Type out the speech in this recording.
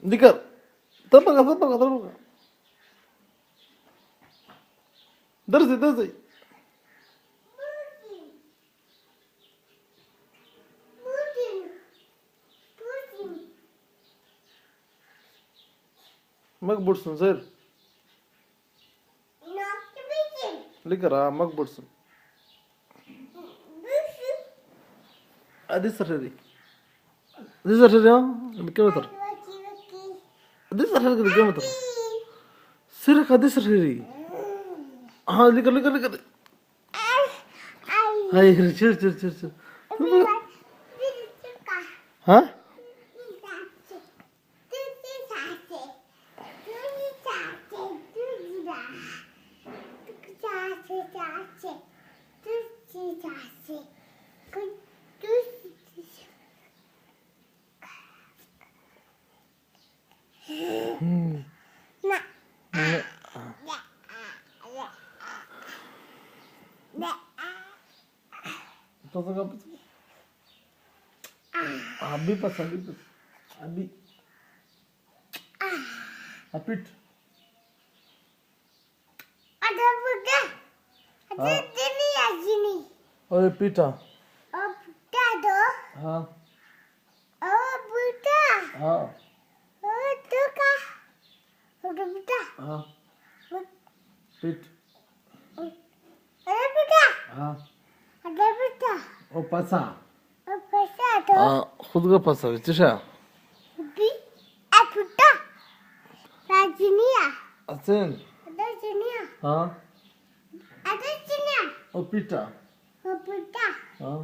दिकर तर बघा दर्श मकबूडसून सर लिकर मकबूडसून आधीच सर كم كم سيرك هذا سريري ها لك هاي شر ها अभी अपीट ओए पीटा हाँ हाँ हाँ पीट हाँ ओ पसा खुद का पसा चशा असेन हाँ ओ पीटा हाँ